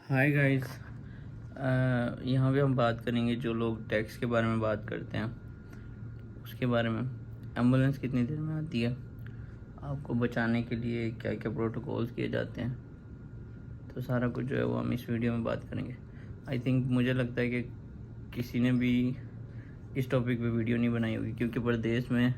Hi guys. यहाँ पे हम बात करेंगे जो लोग टैक्स के बारे में बात करते हैं उसके बारे में। एम्बुलेंस कितनी देर में आती है, आपको बचाने के लिए क्या क्या प्रोटोकॉल्स किए जाते हैं, तो सारा कुछ जो है वो हम इस वीडियो में बात करेंगे। आई थिंक मुझे लगता है कि किसी ने भी इस टॉपिक पे वीडियो नहीं बनाई होगी, क्योंकि परदेश में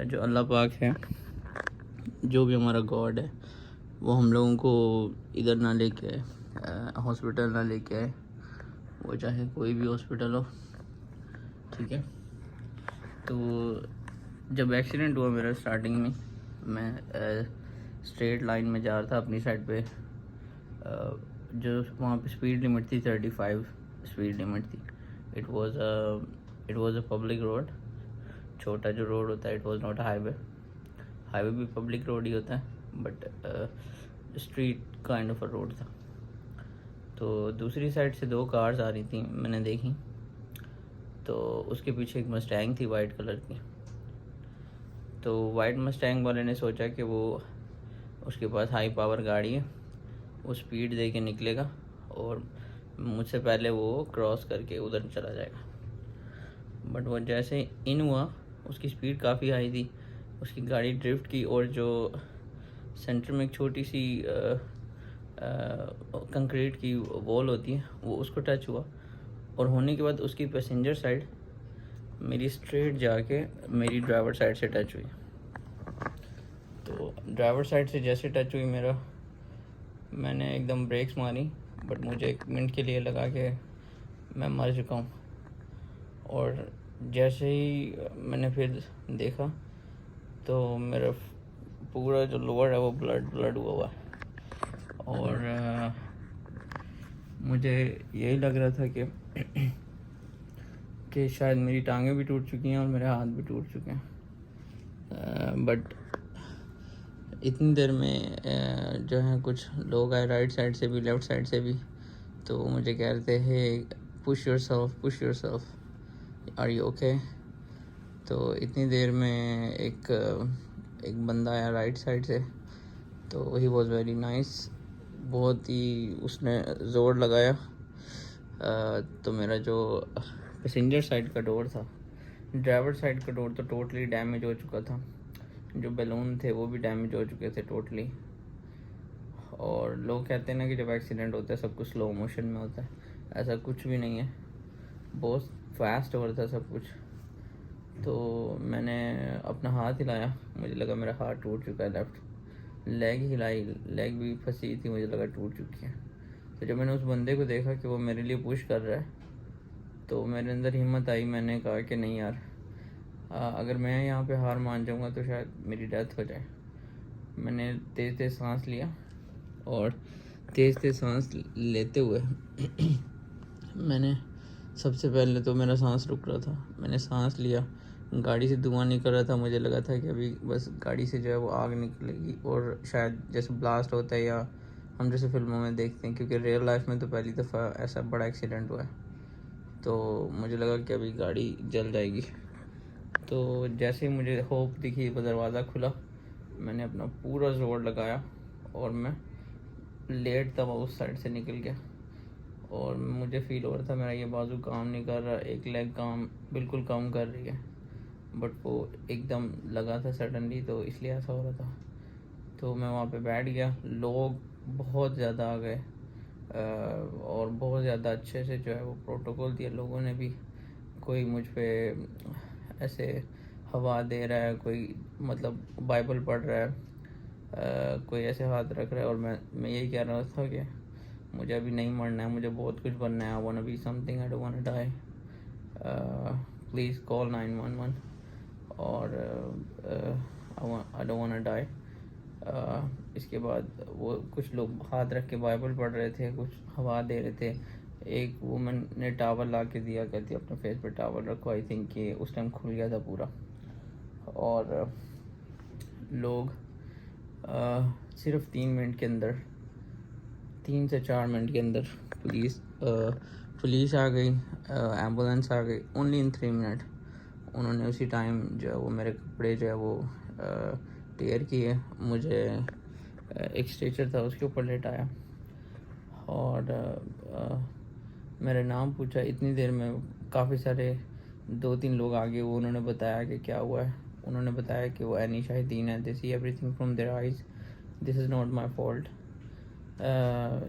जो अल्लाह पाक है, जो भी हमारा गॉड है, वो हम लोगों को इधर ना लेके आए, हॉस्पिटल ना लेके आए, वो चाहे कोई भी हॉस्पिटल हो। ठीक है, तो जब एक्सीडेंट हुआ मेरा स्टार्टिंग में, मैं स्ट्रेट लाइन में जा रहा था अपनी साइड पे। जो वहाँ पे स्पीड लिमिट थी 35 स्पीड लिमिट थी। It was a public road, छोटा जो रोड होता है। It was not highway. Highway भी पब्लिक रोड ही होता है, but street kind of a road था। तो दूसरी साइड से दो कार्स आ रही थी, मैंने देखी। तो उसके पीछे एक मस्टैंग थी वाइट कलर की। तो वाइट मस्टैंग वाले ने सोचा कि वो उसके पास हाई पावर गाड़ी है, वो स्पीड दे के निकलेगा और मुझसे पहले वो क्रॉस करके उधर चला जाएगा। बट वो जैसे इन हुआ, उसकी स्पीड काफ़ी हाई थी, उसकी गाड़ी ड्रिफ्ट की और जो सेंटर में एक छोटी सी कंक्रीट की वॉल होती है वो उसको टच हुआ, और होने के बाद उसकी पैसेंजर साइड मेरी स्ट्रेट जाके मेरी ड्राइवर साइड से टच हुई। तो ड्राइवर साइड से जैसे टच हुई मैंने एकदम ब्रेक्स मारी, बट मुझे 1 मिनट के लिए लगा कि मैं मर चुका हूँ। और जैसे ही मैंने फिर देखा तो मेरा पूरा जो लोअर है वो ब्लड हुआ हुआ है। और मुझे यही लग रहा था कि शायद मेरी टांगें भी टूट चुकी हैं और मेरे हाथ भी टूट चुके हैं। बट इतनी देर में जो है कुछ लोग आए, राइट साइड से भी लेफ़्ट साइड से भी। तो वो मुझे कह रहे थे, hey push yourself, are you okay. तो इतनी देर में एक बंदा आया राइट साइड से, तो ही वॉज वेरी नाइस। बहुत ही उसने ज़ोर लगाया। तो मेरा जो पैसेंजर साइड का डोर था, ड्राइवर साइड का डोर तो टोटली डैमेज हो चुका था। जो बैलून थे वो भी डैमेज हो चुके थे टोटली। और लोग कहते हैं ना कि जब एक्सीडेंट होता है सब कुछ स्लो मोशन में होता है, ऐसा कुछ भी नहीं है, बहुत फास्ट हो रहा था सब कुछ। तो मैंने अपना हाथ हिलाया, मुझे लगा मेरा हाथ टूट चुका है। लेफ़्ट लेग हिलाई, लेग भी फंसी थी, मुझे लगा टूट चुकी है। तो जब मैंने उस बंदे को देखा कि वो मेरे लिए पुश कर रहा है, तो मेरे अंदर हिम्मत आई। मैंने कहा कि नहीं यार, अगर मैं यहाँ पे हार मान जाऊँगा तो शायद मेरी डेथ हो जाए। मैंने तेज़ तेज़ सांस लिया, और तेज़ तेज़ सांस लेते हुए मैंने सबसे पहले तो मेरा सांस रुक रहा था, मैंने सांस लिया। गाड़ी से धुआं निकल रहा था, मुझे लगा था कि अभी बस गाड़ी से जो है वो आग निकलेगी, और शायद जैसे ब्लास्ट होता है या हम जैसे फिल्मों में देखते हैं, क्योंकि रियल लाइफ में तो पहली दफ़ा ऐसा बड़ा एक्सीडेंट हुआ है। तो मुझे लगा कि अभी गाड़ी जल जाएगी। तो जैसे ही मुझे होप दिखी, वो दरवाज़ा खुला, मैंने अपना पूरा ज़ोर लगाया और मैं लेट था, उस साइड से निकल गया। और मुझे फ़ील हो रहा था मेरा ये बाजू काम नहीं कर रहा, एक लेग काम बिल्कुल काम कर रही है, बट वो एकदम लगा था सडनली, तो इसलिए ऐसा हो रहा था। तो मैं वहाँ पे बैठ गया। लोग बहुत ज़्यादा आ गए, और बहुत ज़्यादा अच्छे से जो है वो प्रोटोकॉल दिया लोगों ने भी। कोई मुझ पे ऐसे हवा दे रहा है, कोई मतलब बाइबल पढ़ रहा है, कोई ऐसे हाथ रख रहा है। और मैं यही कह रहा था कि मुझे अभी नहीं मरना है, मुझे बहुत कुछ बनना है। I want to be something, I don't want to die, please call 911। और I don't want to die. इसके बाद वो कुछ लोग हाथ रख के बाइबल पढ़ रहे थे, कुछ हवा दे रहे थे। एक वुमन ने टावल ला के दिया, कहती अपने फेस पे टावल रखो। आई थिंक कि उस टाइम खुल गया था पूरा। और लोग सिर्फ 3 मिनट के अंदर, 3 से 4 मिनट के अंदर पुलिस आ गई, एम्बुलेंस आ गई, ओनली इन 3 मिनट। उन्होंने उसी टाइम जो है वो मेरे कपड़े जो है वो टेयर किए, मुझे एक स्ट्रेचर था उसके ऊपर लेटाया। और मेरा नाम पूछा। इतनी देर में काफ़ी सारे 2-3 लोग आगे, वो उन्होंने बताया कि क्या हुआ है। उन्होंने बताया कि वो एनी शाहिदीन है, they see everything from their eyes, this is not my fault.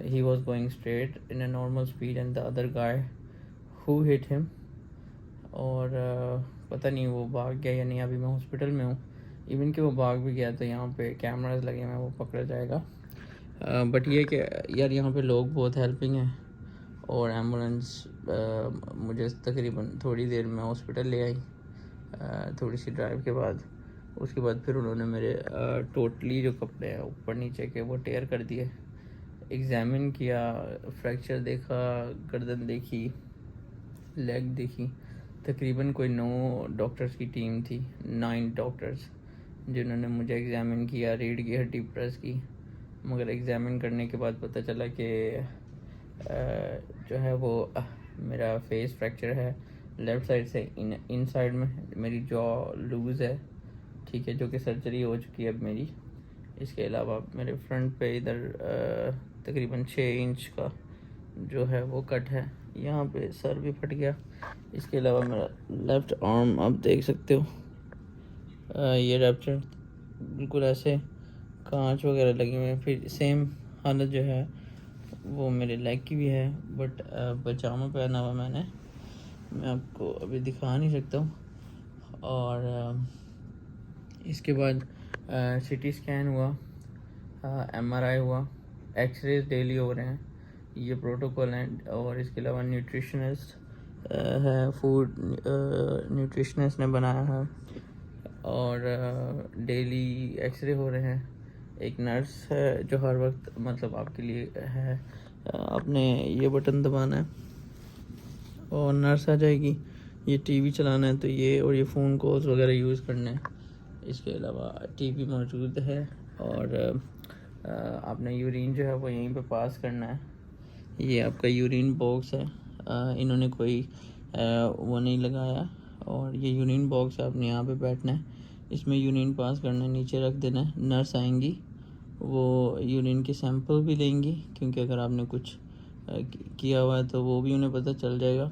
He was going straight in a normal speed and the other guy who hit him, और पता नहीं वो भाग गया या नहीं। अभी मैं हॉस्पिटल में हूँ। इवन कि वो भाग भी गया तो यहाँ पे कैमरास लगे हुए हैं, वो पकड़ा जाएगा। बट ये कि यार यहाँ पे लोग बहुत हेल्पिंग हैं, और एम्बुलेंस मुझे तकरीबन थोड़ी देर में हॉस्पिटल ले आई, थोड़ी सी ड्राइव के बाद। उसके बाद फिर उन्होंने मेरे टोटली जो कपड़े हैं ऊपर नीचे के वो टेयर कर दिए, एग्ज़ामिन किया, फ्रैक्चर देखा, गर्दन देखी, लेग देखी। तकरीबन कोई 9 डॉक्टर्स की टीम थी, 9 डॉक्टर्स, जिन्होंने मुझे एग्ज़ामिन किया, रीढ़ की हड्डी प्रेस की। मगर एग्ज़ामिन करने के बाद पता चला कि जो है वो मेरा फेस फ्रैक्चर है लेफ़्ट साइड से, इन साइड में मेरी जॉ लूज़ है, ठीक है, जो कि सर्जरी हो चुकी है अब मेरी। इसके अलावा मेरे फ्रंट पे इधर तकरीबन 6 इंच का जो है वो कट है, यहाँ पे सर भी फट गया। इसके अलावा मेरा लेफ़्ट आर्म आप देख सकते हो, ये रैप्चर बिल्कुल ऐसे कांच वगैरह लगे हुए हैं। फिर सेम हालत जो है वो मेरे लेग की भी है, बट पजामा पहना हुआ मैं आपको अभी दिखा नहीं सकता हूँ। और इसके बाद सीटी स्कैन हुआ, MRI हुआ, एक्सरेज डेली हो रहे हैं, ये प्रोटोकॉल है। और इसके अलावा न्यूट्रिशनिस्ट है, फूड न्यूट्रिशनिस्ट ने बनाया है, और डेली एक्सरे हो रहे हैं। एक नर्स है जो हर वक्त मतलब आपके लिए है, आपने ये बटन दबाना है और नर्स आ जाएगी, ये टीवी चलाना है तो ये, और ये फ़ोन कॉल्स वगैरह यूज़ करने हैं। इसके अलावा टीवी मौजूद है, और आपने यूरिन जो है वो यहीं पे पास करना है। ये आपका यूरिन बॉक्स है, इन्होंने कोई वो नहीं लगाया, और ये यूरिन बॉक्स है, आपने यहाँ पे बैठना है, इसमें यूरिन पास करना है, नीचे रख देना है। नर्स आएंगी, वो यूरिन के सैंपल भी लेंगी, क्योंकि अगर आपने कुछ किया हुआ है तो वो भी उन्हें पता चल जाएगा।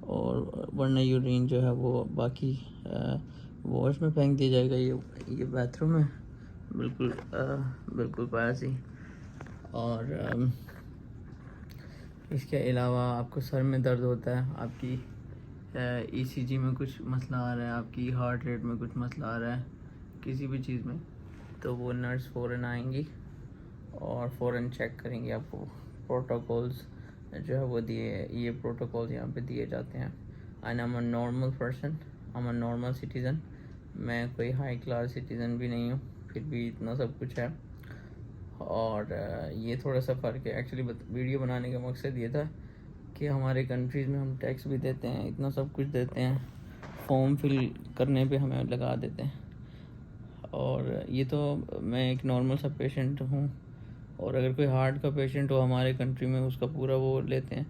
और वरना यूरिन जो है वो बाकी वॉश में फेंक दिया जाएगा। ये बाथरूम है, बिल्कुल पास ही। और इसके अलावा आपको सर में दर्द होता है, आपकी ECG में कुछ मसला आ रहा है, आपकी हार्ट रेट में कुछ मसला आ रहा है, किसी भी चीज़ में, तो वो नर्स फ़ौरन आएंगी और फ़ौरन चेक करेंगे आपको। प्रोटोकॉल्स जो है वो ये प्रोटोकॉल्स यहाँ पे दिए जाते हैं। And I am a normal person, I am a normal citizen, मैं कोई हाई क्लास सिटीज़न भी नहीं हूँ, फिर भी इतना सब कुछ है। और ये थोड़ा सा फ़र्क है। एक्चुअली वीडियो बनाने का मकसद ये था कि हमारे कंट्रीज़ में हम टैक्स भी देते हैं, इतना सब कुछ देते हैं, फॉर्म फिल करने पे हमें लगा देते हैं। और ये तो मैं एक नॉर्मल सा पेशेंट हूँ, और अगर कोई हार्ट का पेशेंट हो हमारे कंट्री में, उसका पूरा वो लेते हैं।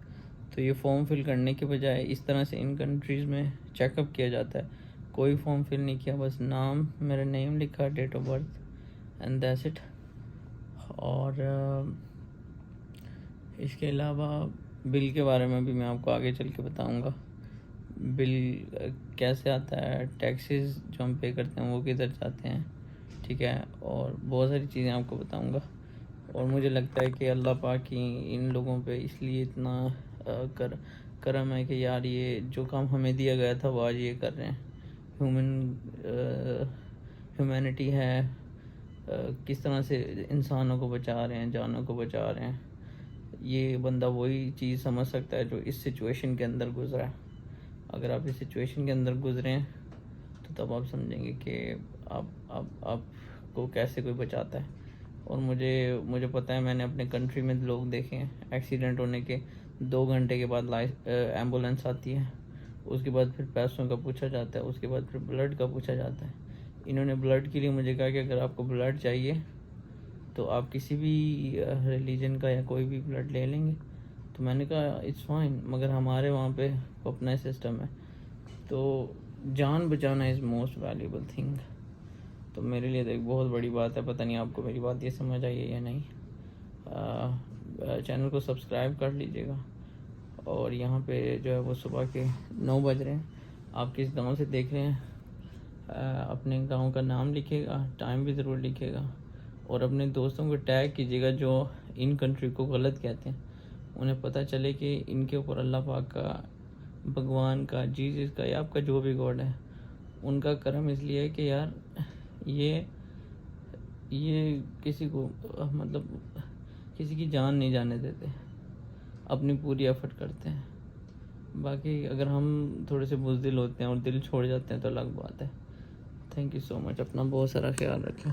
तो ये फॉर्म फिल करने के बजाय इस तरह से इन कंट्रीज़ में चेकअप किया जाता है। कोई फॉर्म फिल नहीं किया, बस नाम, मेरा नेम लिखा, date of birth, and that's it. और इसके अलावा बिल के बारे में भी मैं आपको आगे चल के बताऊँगा। बिल कैसे आता है, टैक्सेस जो हम पे करते हैं वो किधर जाते हैं, ठीक है, और बहुत सारी चीज़ें आपको बताऊँगा। और मुझे लगता है कि अल्लाह पाक की इन लोगों पे इसलिए इतना करम है कि यार ये जो काम हमें दिया गया था वो आज ये कर रहे हैं। ह्यूमैनिटी है, किस तरह से इंसानों को बचा रहे हैं, जानों को बचा रहे हैं। ये बंदा वही चीज़ समझ सकता है जो इस सिचुएशन के अंदर गुजरा है। अगर आप इस सिचुएशन के अंदर गुजरे हैं तो तब आप समझेंगे कि आपको कैसे कोई बचाता है। और मुझे पता है, मैंने अपने कंट्री में लोग देखे हैं, एक्सीडेंट होने के 2 घंटे के बाद एम्बुलेंस आती है, उसके बाद फिर पैसों का पूछा जाता है, उसके बाद फिर ब्लड का पूछा जाता है। इन्होंने ब्लड के लिए मुझे कहा कि अगर आपको ब्लड चाहिए तो आप किसी भी रिलीजन का या कोई भी ब्लड ले लेंगे। तो मैंने कहा इट्स फाइन, मगर हमारे वहाँ पे अपना सिस्टम है, तो जान बचाना इज़ मोस्ट वैल्यूबल थिंग। तो मेरे लिए तो एक बहुत बड़ी बात है। पता नहीं आपको मेरी बात ये समझ आई है या नहीं। चैनल को सब्सक्राइब कर लीजिएगा। और यहाँ पे जो है वो सुबह के 9 बज रहे हैं। आप किस गांव से देख रहे हैं, अपने गांव का नाम लिखिएगा, टाइम भी ज़रूर लिखिएगा, और अपने दोस्तों को टैग कीजिएगा जो इन कंट्री को गलत कहते हैं। उन्हें पता चले कि इनके ऊपर अल्लाह पाक का, भगवान का, जीसस का, या आपका जो भी गॉड है, उनका करम इसलिए है कि यार ये किसी को मतलब किसी की जान नहीं जाने देते, अपनी पूरी एफर्ट करते हैं। बाकी अगर हम थोड़े से बुज़दिल होते हैं और दिल छोड़ जाते हैं तो अलग बात है। Thank you so much. अपना बहुत सारा ख्याल रखें।